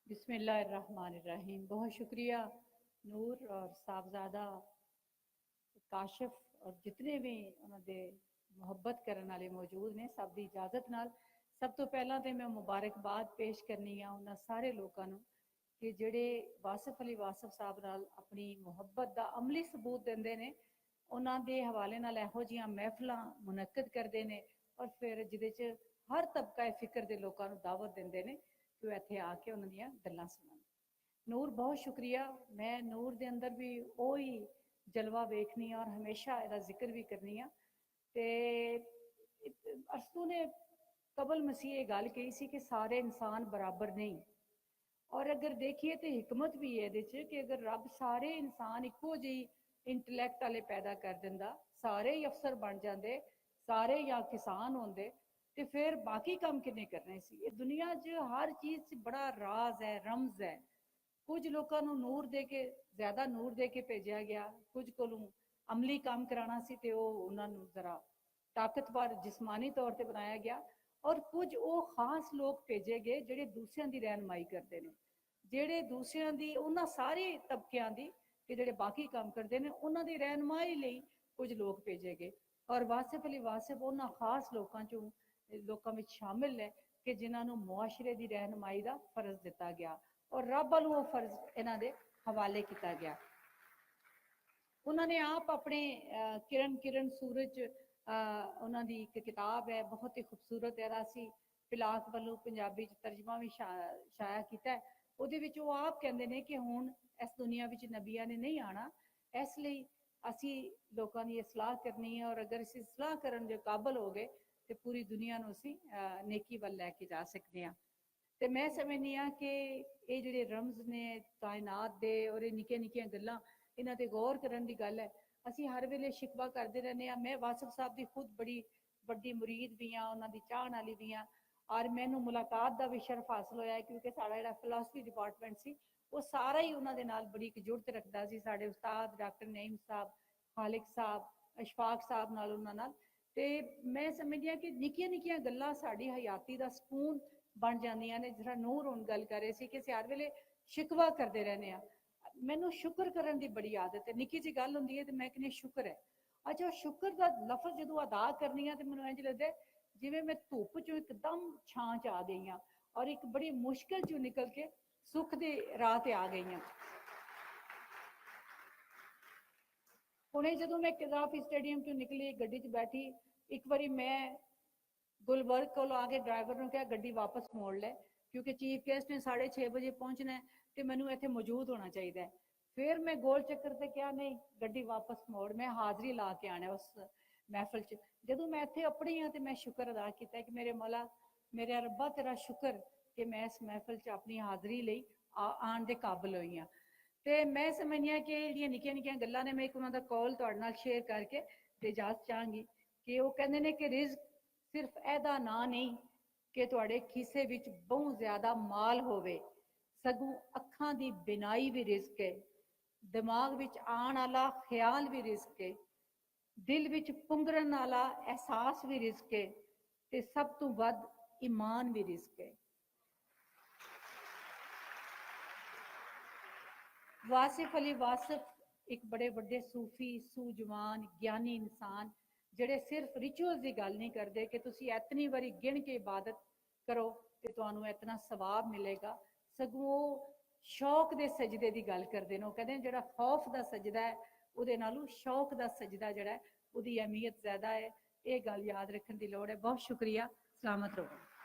बिस्मिल्लाहिर्रहमानिर्रहीम। बहुत शुक्रिया नूर और साहबजादा काशिफ और जितने भी उन्होंने मुहब्बत करने वाले मौजूद ने सब की इजाजत नाल सब तो पहला तो मैं मुबारकबाद पेश करनी आ उन्होंने सारे लोगों कि जेडे वासिफ अली वासिफ साहब नाल अपनी मुहब्बत का अमली सबूत देंदे ने उन्होंने हवाले नाल इहो जिहियां महफिलां मुनक्कद करते हैं और फिर जिहदे हर तबका फिक्र के लोगों को दावत देंदे ने कि वो इत्थे आके उन्हां दीयां गल्लां सुनन। नूर बहुत शुक्रिया। मैं नूर के अंदर भी वही जलवा वेखनी और हमेशा इसका जिक्र भी करनी आ। ते अरस्तू ने कबल मसीह ये गल कही सी कि सारे इंसान बराबर नहीं, और अगर देखिए तो हिकमत भी है ये कि अगर रब सारे इंसान इको जी इंटलैक्ट वाले पैदा कर दिंदा, सारे ही अफसर बन जाते, सारे या किसान होंदे, तो फिर बाकी काम किन्ने करने सी। ये दुनिया च हर चीज़ च बड़ा राज है, रमज है। कुछ लोगों को नूर दे के ज्यादा नूर दे के भेजा गया, कुछ को अमली काम कराना सी ते उन्होंने जरा ताकतवर जिसमानी तौर पर बनाया गया, और कुछ वो खास लोग भेजे गए ਜਿਹੜੇ दूसरों की रहनुमाई करते हैं, ਜਿਹੜੇ दूसरों की उन्होंने सारे तबकियां की कि ਜਿਹੜੇ बाकी काम करते हैं उन्होंने रहनुमाई ਲਈ कुछ लोग भेजे गए। और वासिफ अली वासिफ उन्होंने खास लोगों में शामिल है कि जिन्होंने मुआशरे की रहनुमाई का फर्ज दिता गया और रब वालों वो फर्ज इन्हों के हवाले किया गया। उन्होंने आप अपने किरण किरण सूरज उन्होंने एक किताब है, बहुत ही खूबसूरत है, असी पिलाक वालों पंजाबी तर्जमा भी शाया किया है। वो आप कहते हैं कि हुण इस दुनिया में नबिया ने नहीं आना, इसलिए असी लोगों की सलाह करनी है, और अगर असी सलाह करने के काबल हो गए तो पूरी दुनिया को असी नेकी वाल लैके जा सकते हैं। तो मैं समझनी हाँ कि ये जोड़े रमज ने कायनात दे और ये निक्कियां निक्कियां गल्लां इन्हां ते गौर करन दी गल है। असी हर वेले शिकवा करते रहने। मैं वासिफ साहब की खुद बड़ी बड़ी मुरीद भी हाँ, उन्हों की चाहन वाली भी हाँ, और मैनू मुलाकात का भी शर्फ हासिल होया है क्योंकि साड़ा जिहड़ा फिलासफी डिपार्टमेंट सी वो सारा ही उन्होंने नाल बड़ी एक जुड़त रखता सी। साडे उस्ताद डॉक्टर नईम साहब, खालिक साहब, अशफाक साहब नाल उन्हां नाल। ते मैं समझदी हाँ कि निक्कियां निक्कियां गल्लां साडी हयाती दा सकून बन जांदियां ने। जिस नूर हुण गल कर रहे सी कि असीं हर वेले शिकवा करते रहने आ। मैनू शुक्र करन दी बड़ी आदत है। निक्की जी गल हुंदी है तो मैं कहनी शुक्र है। अच्छा, शुक्र का लफज जो अदा करनी है तो मैनू इंज लगदा है जिवें मैं धुप चों एकदम छां च आ गई हाँ और एक बड़ी मुश्किल चों निकल के सुख की राह ते आ गई हाँ। हुणे जदों मैं कज़ाफी स्टेडियम चों निकली, गड्डी च बैठी, एक बारी मैं गुलबर्ग को आके ड्राइवर ने कहा गड्डी वापस मोड़ ले क्योंकि चीफ गेस्ट ने 6:30 बजे पहुंचना है तो मैनू इत्थे मौजूद होना चाहिए। फिर मैं गोल चक्कर से क्या नहीं गड्डी वापस मोड़, मैं हाज़री ला के आना उस महफिल च। जदों मैं इत्थे अपनी हाँ तो मैं शुक्र अदा किया कि मेरे मौला, मेरे रब्बा तेरा शुक्र कि मैं इस महफिल च अपनी हाज़री लई आन दे काबिल हुई हाँ। तो मैं समझनी हाँ कि जिहड़ियां निक्कियां निक्कियां गल्लां ने, मैं एक उन्हां दा कॉल तुहाडे नाल शेयर करके ते इजाजत चाहांगी कि वो कहंदे ने कि रिज़्क सिर्फ ऐदा ना नहीं कि तुहाडे खीसे विच बहुत ज्यादा माल होवे, सगों अखां दी बिनाई भी रिज़्क है, दिमाग विच आण वाला ख्याल भी रिज़्क है, दिल विच पुंगरन वाला एहसास भी रिज़्क है, ते सब तो वध ईमान भी रिज़्क है। वासिफ अली वासिफ एक बड़े बड़े सूफी, सूजवान, ज्ञानी इंसान जेड़े सिर्फ रिचुअल्स की गल नहीं करते कि तुसी इतनी बारी गिन के इबादत करो तो तुहानू इतना सवाब मिलेगा, सगों शौक के सजदे की गल करते हैं। कहते हैं जो खौफ का सजदा है उहदे नालों शौक का सजदा जोड़ा है उसकी अहमियत ज्यादा है। ये गल याद रखने की लौड़ है। बहुत शुक्रिया। सलामत रहो।